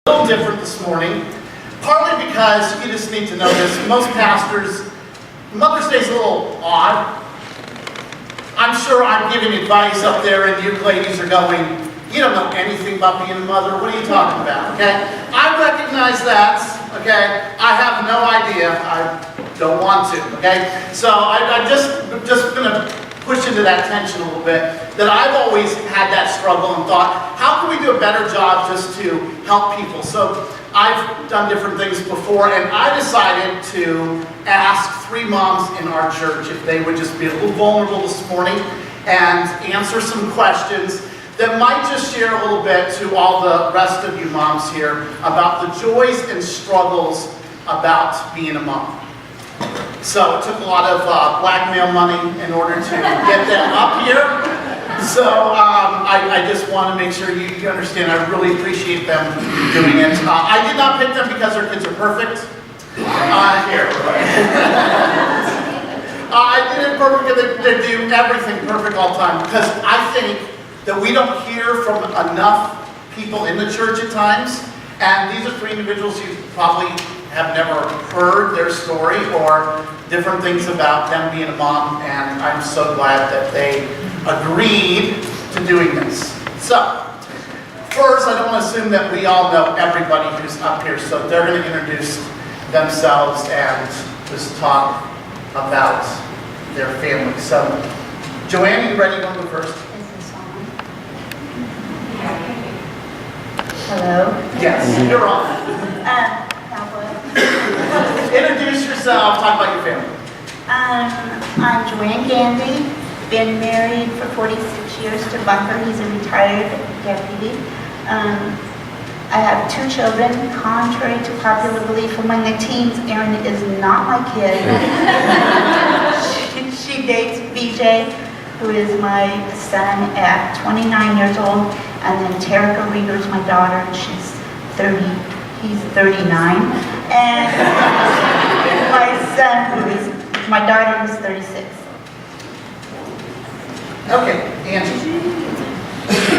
A little different this morning, partly because you just need to know this. Most pastors, Mother's Day is a little odd. I'm sure I'm giving advice up there and you ladies are going, you don't know anything about being a mother. What are you talking about? Okay? I recognize that. Okay? I have no idea. I don't want to. Okay? So I'm just going to push into that tension a little bit, that I've always had that struggle and thought, how can we do a better job just to help people? So I've done different things before, and I decided to ask 3 moms in our church if they would just be a little vulnerable this morning and answer some questions that might just share a little bit to all the rest of you moms here about the joys and struggles about being a mom. So it took a lot of blackmail money in order to get them up here. So I just want to make sure you understand I really appreciate them doing it. I did not pick them because their kids are perfect. I did it perfect because they do everything perfect all the time. Because I think that we don't hear from enough people in the church at times. And these are 3 individuals who probably have never heard their story or different things about them being a mom, and I'm so glad that they agreed to doing this. So, first, I don't want to assume that we all know everybody who's up here, so they're going to introduce themselves and just talk about their family. So, Joanne, you ready to go first? Is this on? Hello? Yes, you're on. Introduce yourself, talk about your family. I'm Joanne Gandy, been married for 46 years to Bunker. He's a retired deputy. I have 2 children. Contrary to popular belief among the teens, Erin is not my kid. she dates BJ, who is my son at 29 years old, and then Terica Reader is my daughter, and she's 30. He's 39, and my daughter is 36. Okay, Angie.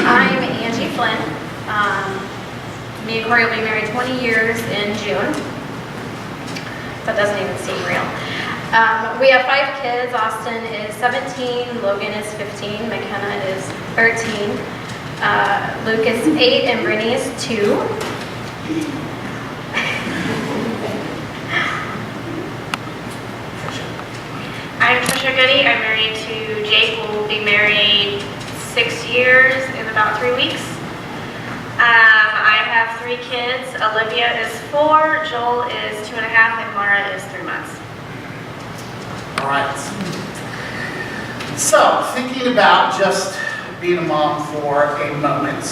I'm Angie Flynn. Me and Corey will be married 20 years in June. That doesn't even seem real. We have 5 kids. Austin is 17, Logan is 15, McKenna is 13, Luke is 8, and Brittany is 2. I'm Trisha Goody. I'm married to Jake. We'll be married 6 years in about 3 weeks. I have 3 kids. Olivia is 4, Joel is 2.5, and Laura is 3 months. All right. So, thinking about just being a mom for a moment,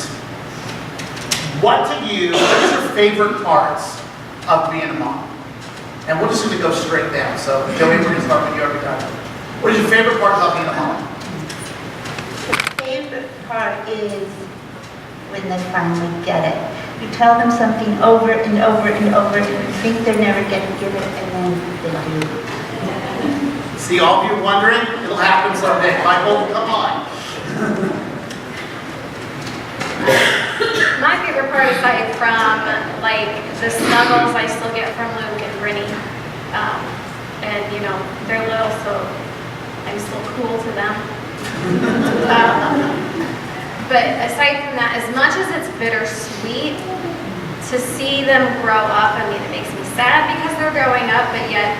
what is your favorite parts of being a mom? And we're just going to go straight down. So, Joey, we're going to start with you every time. What is your favorite part about being a mom? The favorite part is when they finally get it. You tell them something over and over and over, and you think they're never going to get it, and then they do. See, all of you wondering? It'll happen someday. Michael, come on. My favorite part, aside from like the snuggles I still get from Luke and Brittany, and you know they're little, so I'm still cool to them. But aside from that, as much as it's bittersweet to see them grow up, I mean, it makes me sad because they're growing up, but yet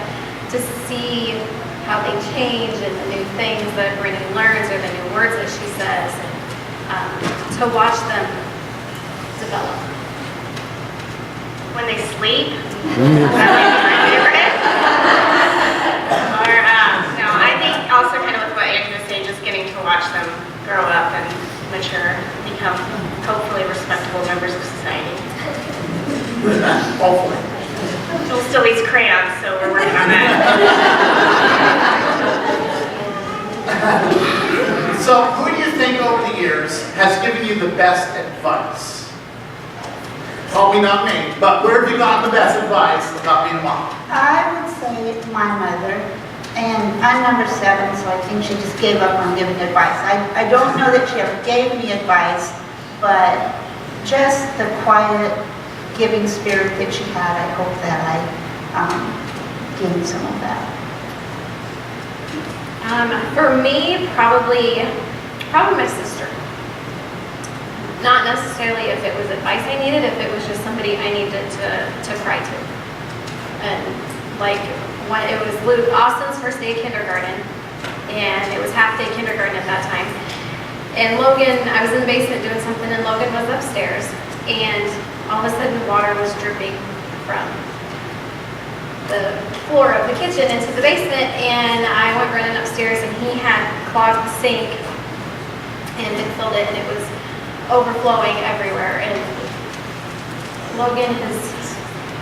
to see how they change and the new things that Brittany learns or the new words that she says, and to watch them develop. When they sleep, that might be my favorite. Or, no, I think also kind of with what Andrew was saying, just getting to watch them grow up and mature, become hopefully respectable members of society. Hopefully. Joel still eats crayons, so we're working on that. So, who do you think over the years has given you the best advice? Probably not me, but where have you gotten the best advice about being a mom? I would say my mother, and I'm number 7, so I think she just gave up on giving advice. I don't know that she ever gave me advice, but just the quiet giving spirit that she had, I hope that I gained some of that. For me, probably my sister. Not necessarily if it was advice I needed, if it was just somebody I needed to cry to. And like when it was Austin's first day of kindergarten, and it was half-day kindergarten at that time. And Logan, I was in the basement doing something, and Logan was upstairs, and all of a sudden water was dripping from the floor of the kitchen into the basement, and I went running upstairs, and he had clogged the sink and had filled it, and it was overflowing everywhere. And Logan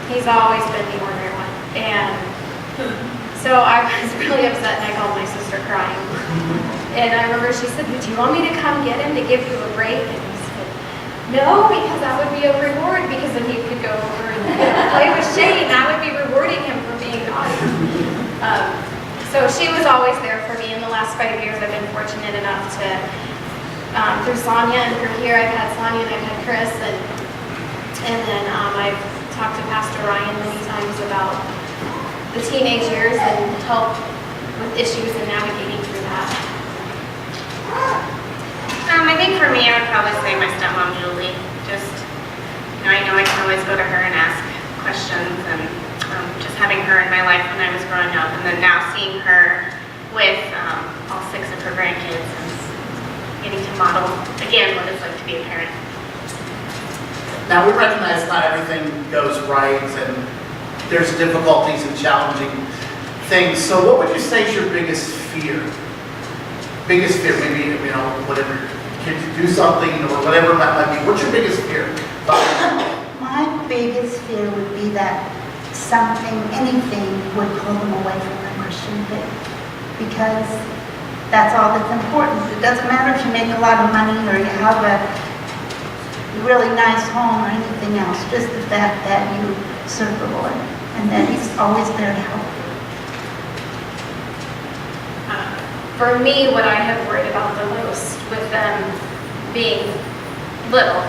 he's always been the ornery one, and so I was really upset, and I called my sister crying. And I remember she said, "Would you want me to come get him to give you a break?" And I said, "No, because that would be a reward, because then he could go over and play with Shane. That would be rewarding him for being naughty." So she was always there for me. In the last 5 years, I've been fortunate enough to, through Sonia and through here, I've had Sonia and I've had Chris, and then I've talked to Pastor Ryan many times about the teenage years and help with issues and navigating through that. I think for me, I would probably say my stepmom, Julie. Just, I know I can always go to her and ask questions, and just having her in my life when I was growing up, and then now seeing her with all 6 of her grandkids and getting to model, again, what it's like to be a parent. Now, we recognize not everything goes right, and there's difficulties and challenging things. So what would you say is your biggest fear? Biggest fear, maybe, whatever, kids do something or whatever that might be. What's your biggest fear? My biggest fear would be that anything would pull them away from their Christian faith, because that's all that's important. It doesn't matter if you make a lot of money or you have a really nice home or anything else, just the fact that you serve the Lord and that He's always there to help you. For me, what I have worried about the most with them being little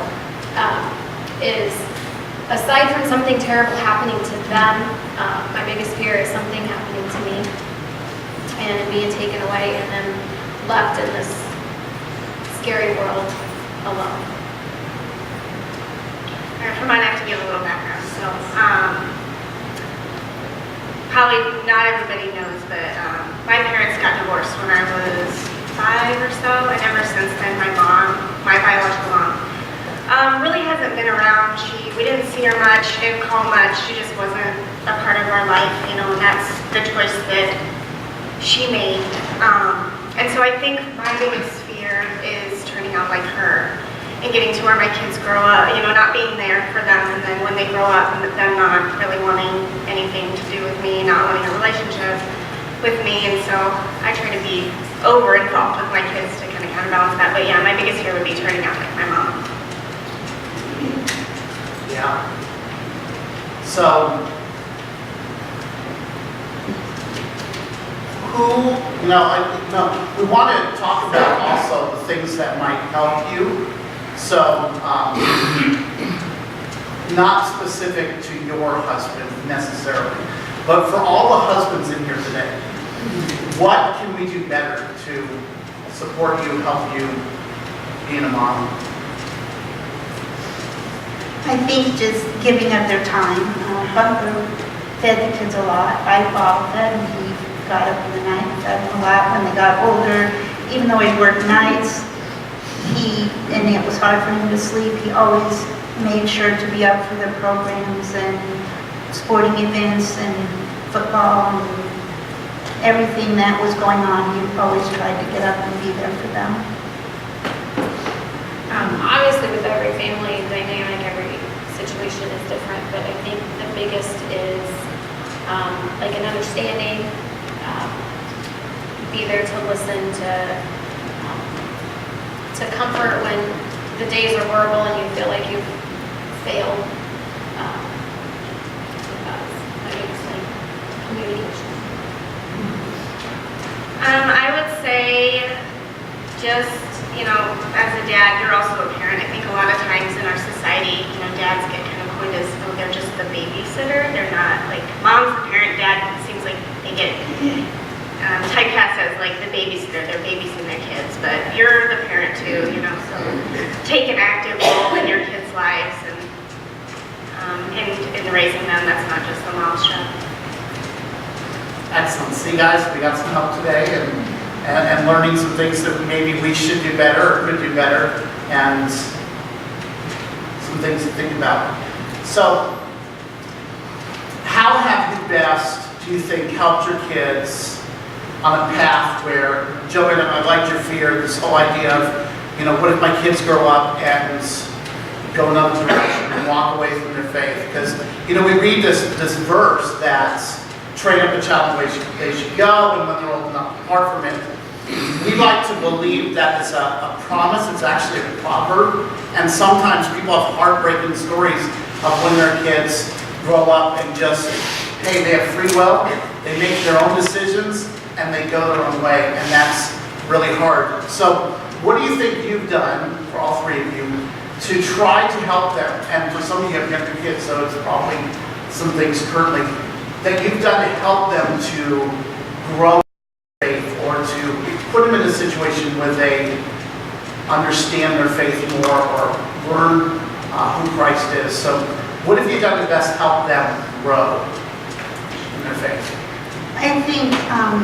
is, aside from something terrible happening to them, my biggest fear is something happening to me and being taken away and then left in this scary world alone. For mine, I have to give a little background. So, probably not everybody knows, but my parents got divorced when I was 5 or so, and ever since then, my biological mom, really hasn't been around. We didn't see her much, didn't call much. She just wasn't a part of our life, and that's the choice that she made. And so I think my biggest fear is turning out like her and getting to where my kids grow up, not being there for them, and then when they grow up, and them not really wanting anything to do with me, not wanting a relationship with me. And so I try to be over-involved with my kids to kind of counterbalance that. But yeah, my biggest fear would be turning out like my mom. Yeah. So, we want to talk about also the things that might help you. So, not specific to your husband necessarily, but for all the husbands in here today, what can we do better to support you, help you being a mom? I think just giving up their time. Bunker fed the kids a lot. I bottle fed, and he got up in the night and fed them a lot. When they got older, even though he worked nights, and it was hard for him to sleep, he always made sure to be up for their programs and sporting events and football and everything that was going on. He always tried to get up and be there for them. Obviously, with every family dynamic, every situation is different, but I think the biggest is like an understanding, be there to listen, to comfort when the days are horrible and you feel like you've failed. I guess like communication. I would say just, as a dad, you're also a parent. I think a lot of times in our society, dads get kind of coined as babysitter. They're not like mom's the parent, dad seems like they get typecast as like the babysitter. They're babysitting their kids, but you're the parent too, you know. So take an active role in your kids' lives and in raising them. That's not just the mom's job. Excellent. See, guys, we got some help today and learning some things that maybe we should do better or could do better, and some things to think about. So, how have you best, do you think, helped your kids on a path where, Joanna, I liked your fear, this whole idea of, you know, what if my kids grow up and go another direction and walk away from their faith? Because, you know, we read this verse that train up a child the way they should go, and when they're old enough to depart from it. We like to believe that is a promise. It's actually a proverb. And sometimes people have heartbreaking stories of when their kids grow up and just, hey, they have free will, they make their own decisions, and they go their own way, and that's really hard. So what do you think you've done, for all three of you, to try to help them? And for some of you have younger kids, so it's probably some things currently that you've done to help them to grow faith, or to put them in a situation where they understand their faith more or learn who Christ is. So what have you done to best help them grow in their faith? I think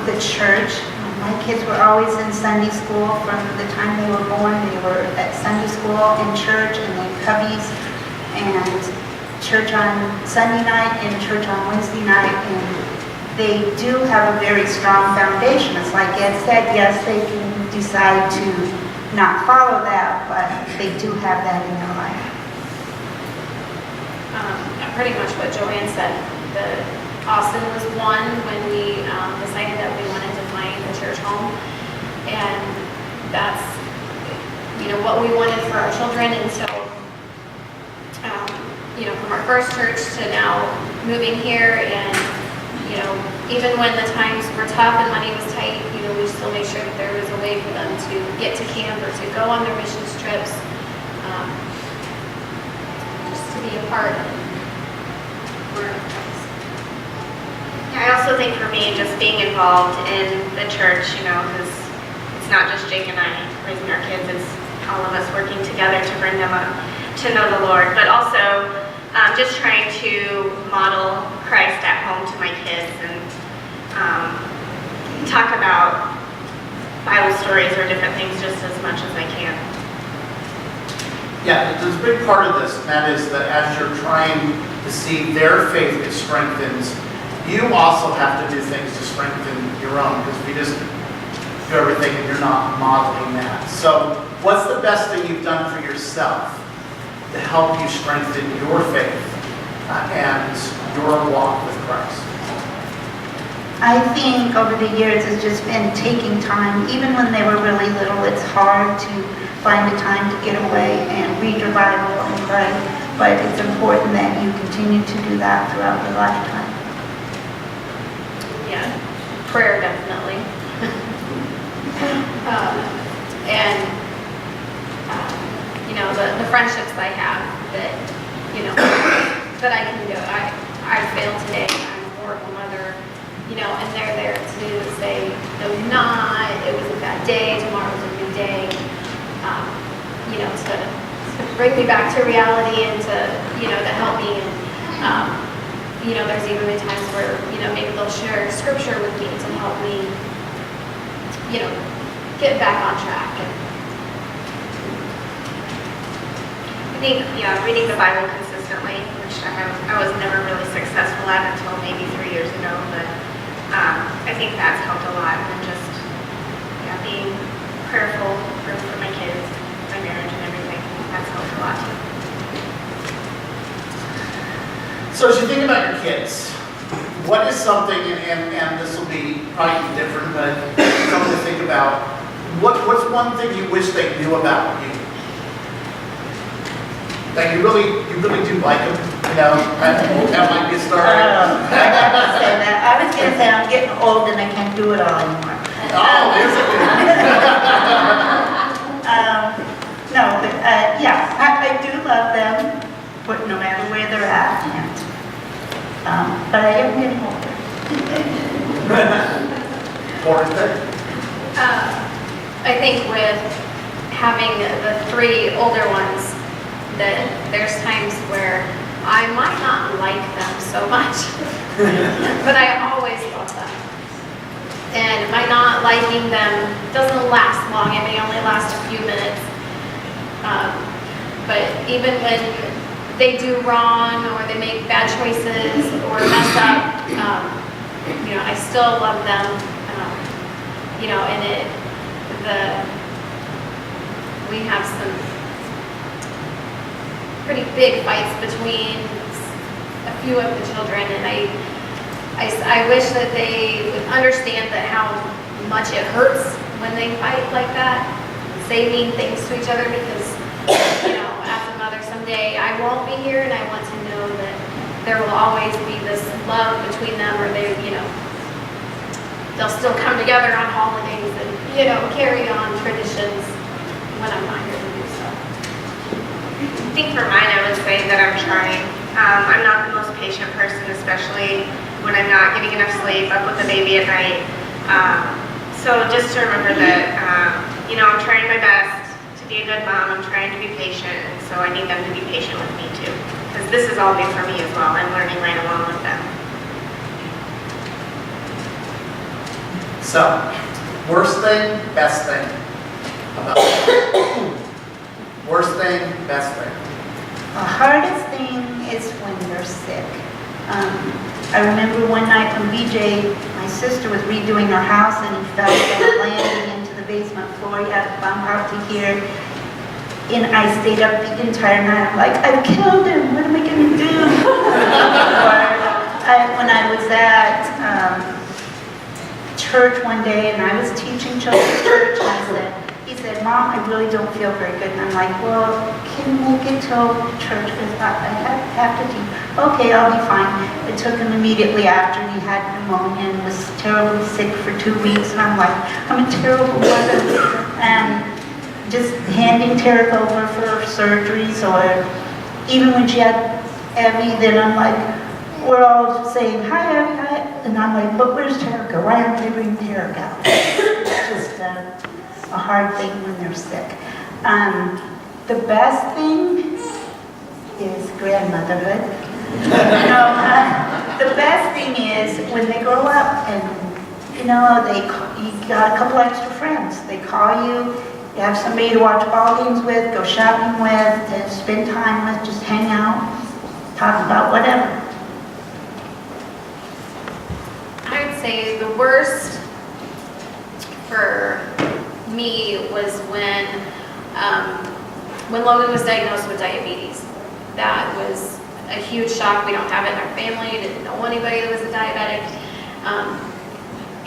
the church, my kids were always in Sunday school from the time they were born. They were at Sunday school and church and then Cubbies and church on Sunday night and church on Wednesday night. And they do have a very strong foundation. It's like Ed said, yes, they can decide to not follow that, but they do have that in their life. Pretty much what Joanne said. Austin was one when we decided that we wanted to find a church home, and that's, you know, what we wanted for our children. And so, you know, from our first church to now moving here, and you know, even when the times were tough and money was tight, you know, we still made sure that there was a way for them to get to camp or to go on their missions trips, just to be a part of learn of Christ. I also think for me, just being involved in the church, you know, because it's not just Jake and I raising our kids, it's all of us working together to bring them up to know the Lord, but also just trying to model Christ at home to my kids and talk about Bible stories or different things just as much as I can. Yeah, there's a big part of this, and that is that as you're trying to see their faith get strengthened, you also have to do things to strengthen your own, because if you just do everything and you're not modeling that. So what's the best thing you've done for yourself to help you strengthen your faith and your walk with Christ? I think over the years it's just been taking time. Even when they were really little, it's hard to find the time to get away and read your Bible and pray. But it's important that you continue to do that throughout your lifetime. Yeah, prayer definitely. You know, the friendships I have that, you know, that I can go, I failed today, I'm a horrible mother, you know, and they're there to say, no, you're not, it was a bad day, tomorrow's a new day, you know, to bring me back to reality and to, you know, to help me. And, you know, there's even been times where, you know, maybe they'll share scripture with me to help me, you know, get back on track. I think, yeah, reading the Bible consistently, which I was never really successful at until maybe 3 years ago, but I think that's helped a lot. And just, yeah, being prayerful for my kids, my marriage and everything, that's helped a lot too. So as you think about your kids, what is something, and this will be probably different, but something to think about, what's one thing you wish they knew about you? That you really do like them, you know, that might be a start. I never said that. I was going to say I'm getting old and I can't do it all anymore. Oh, there's a good No, but yeah, I do love them, but no matter where they're at. And But I am getting older. Important thing. I think with having the three older ones, that there's times where I might not like them so much, but I always love them. And my not liking them doesn't last long. It may only last a few minutes. But even when they do wrong or they make bad choices or mess up, I still love them. We have some pretty big fights between a few of the children, and I wish that they would understand that how much it hurts when they fight like that, say mean things to each other, because, as a mother someday I won't be here, and I want to know that there will always be this love between them, or they'll still come together on holidays and, carry on traditions when I'm not here to do so. I think for mine, I would say that I'm trying. I'm not the most patient person, especially when I'm not getting enough sleep, up with the baby at night. So just to remember that, I'm trying my best to be a good mom. I'm trying to be patient, and so I need them to be patient with me too. Because this is all new for me as well. I'm learning right along with them. So, worst thing, best thing about it. Worst thing, best thing. The hardest thing is when they're sick. I remember one night when BJ, my sister, was redoing her house and he fell down landing into the basement floor. He had a bump out to here. And I stayed up the entire night. I'm like, I've killed him. What am I going to do? When I was at church one day and I was teaching children's church, he said, Mom, I really don't feel very good. And I'm like, well, can you make it till church? Because I have to teach. Okay, I'll be fine. I took him immediately after. He had pneumonia and was terribly sick for 2 weeks. And I'm like, I'm a terrible mother. And just handing Tarek over for surgeries, or even when she had Abby, then I'm like, we're all saying, hi, Abby, hi. And I'm like, but where's Tarek? Why aren't they bringing Tarek out? It's just a hard thing when they're sick. The best thing is grandmotherhood. The best thing is when they grow up and, you got a couple extra friends. They call you, you have somebody to watch ball games with, go shopping with, to spend time with, just hang out, talk about whatever. I would say the worst for me was when Logan was diagnosed with diabetes. That was a huge shock. We don't have it in our family. Didn't know anybody that was a diabetic.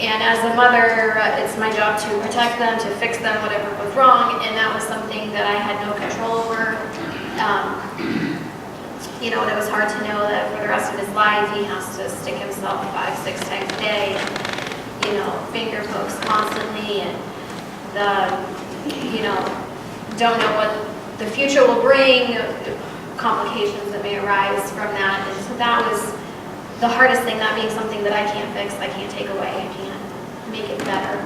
And as a mother, it's my job to protect them, to fix them, whatever was wrong. And that was something that I had no control over. And it was hard to know that for the rest of his life, he has to stick himself 5-6 times a day, finger pokes constantly, and don't know what the future will bring, complications that may arise from that. And so that was the hardest thing, that being something that I can't fix, I can't take away, I can't make it better.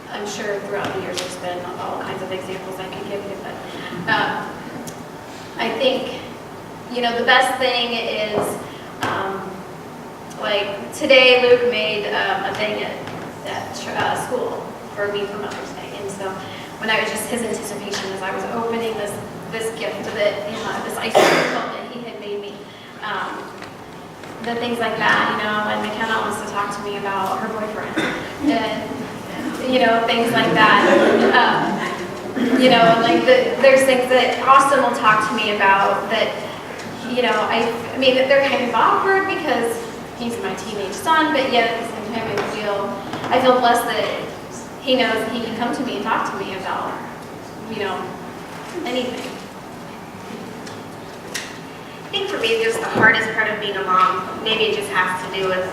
I'm sure throughout the years there's been all kinds of examples I could give you, but I think, the best thing is, like today Luke made a thing at school for me for Mother's Day, and so when I was just, his anticipation as I was opening this gift that, this ice cream cone that he had made me, the things like that, when McKenna wants to talk to me about her boyfriend, and, things like that. There's things that Austin will talk to me about that, that they're kind of awkward because he's my teenage son, but yet at the same time I feel blessed that he knows he can come to me and talk to me about, anything. I think for me, just the hardest part of being a mom, maybe it just has to do with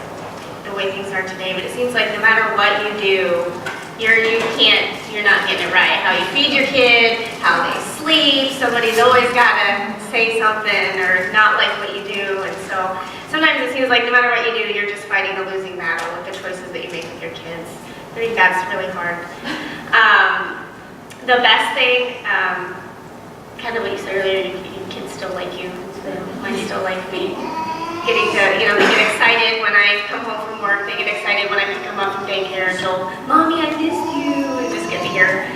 the way things are today, but it seems like no matter what you do, you're not getting it right. How you feed your kid, how they sleep, somebody's always got to say something or not like what you do. And so sometimes it seems like no matter what you do, you're just fighting a losing battle with the choices that you make with your kids. I think that's really hard. The best thing, kind of what you said earlier, your kids still like you, mine still like me. Getting to, they get excited when I come home from work, they get excited when I pick them up from daycare, and they'll, Mommy, I missed you, and just get to hear,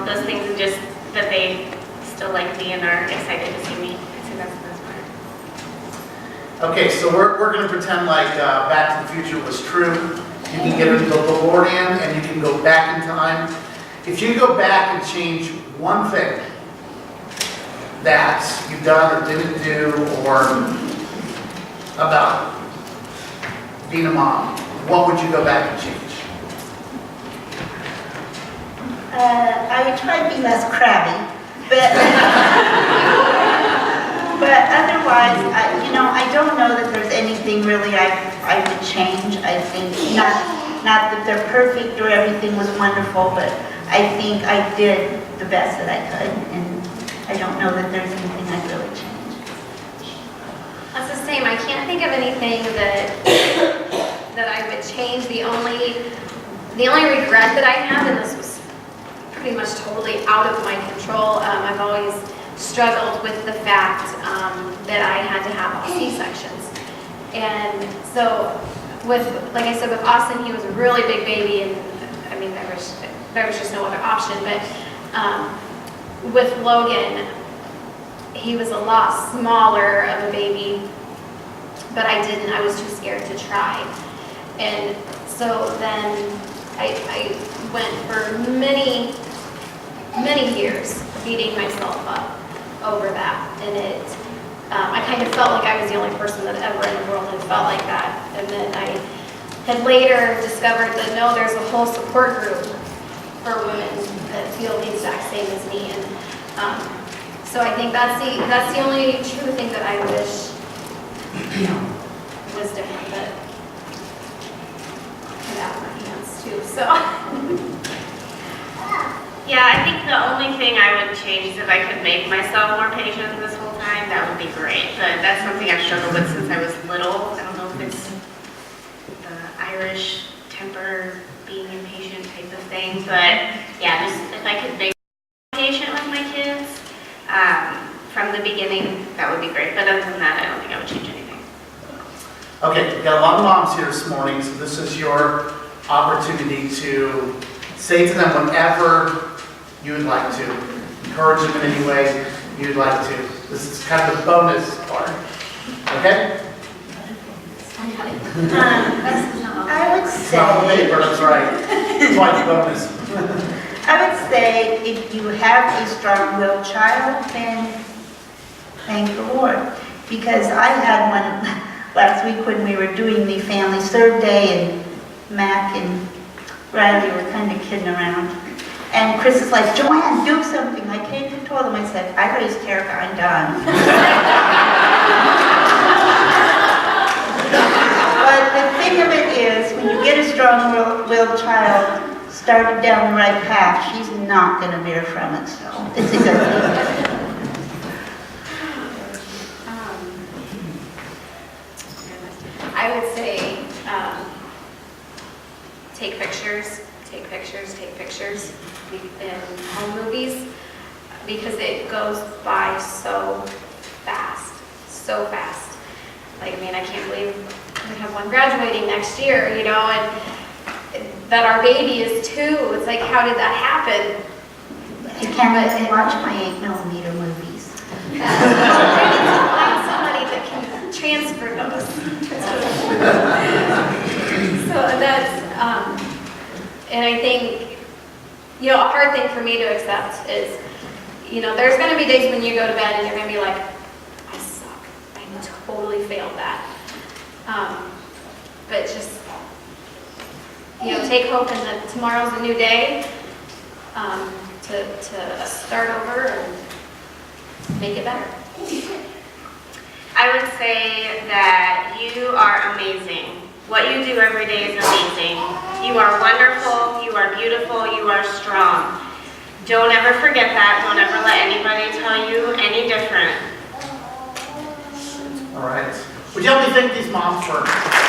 those things, and just that they still like me and are excited to see me. I think that's the best part. Okay, so we're going to pretend like Back to the Future was true. You can get into the DeLorean and you can go back in time. If you go back and change one thing that you've done or didn't do, or about being a mom, what would you go back and change? I would try to be less crabby, but but otherwise, I don't know that there's anything really I would change. I think not that they're perfect or everything was wonderful, but I think I did the best that I could, and I don't know that there's anything I'd really change. That's the same. I can't think of anything that I would change. The only regret that I have, and this was pretty much totally out of my control, I've always struggled with the fact that I had to have all C-sections. And so like I said, with Austin, he was a really big baby, and I mean, there was just no other option. But with Logan, he was a lot smaller of a baby, but I was too scared to try. And so then I went for many years beating myself up over that. And I kind of felt like I was the only person that ever in the world had felt like that. And then I had later discovered that no, there's a whole support group for women that feel the exact same as me. And so I think that's the only true thing that I wish was different, but I could have my hands too. So yeah, I think the only thing I would change is if I could make myself more patient this whole time, that would be great. But that's something I've struggled with since I was little. I don't know if it's the Irish temper, being impatient type of thing, but yeah, just if I could make patient with my kids from the beginning, that would be great. But other than that, I don't think I would change anything. Okay, we've got a lot of moms here this morning, so this is your opportunity to say to them whatever you would like to. Encourage them in any way you'd like to. This is kind of the bonus part. Okay? I would It's not on the say, paper, that's right. That's why it's bonus. I would say if you have a strong-willed child, then thank the Lord. Because I had one last week when we were doing the family serve day, and Mac and Riley were kind of kidding around. And Chris is like, Joanne, do something. I came and told him, I said, I raised Erica, I'm done. But the thing of it is, when you get a strong-willed child started down the right path, she's not going to veer from it, so it's a good thing. I would say take pictures in home movies, because it goes by so fast. Like, I mean, I can't believe we have one graduating next year, and that our baby is 2. It's like, how did that happen? You can't watch my 8mm movies. I need to find somebody that can transfer those. So that's, and I think, a hard thing for me to accept is, there's going to be days when you go to bed and you're going to be like, I suck. I totally failed that. But just, take hope in that tomorrow's a new day, to start over and make it better. I would say that you are amazing. What you do every day is amazing. You are wonderful, you are beautiful, you are strong. Don't ever forget that. Don't ever let anybody tell you any different. All right. Would you help me thank these moms for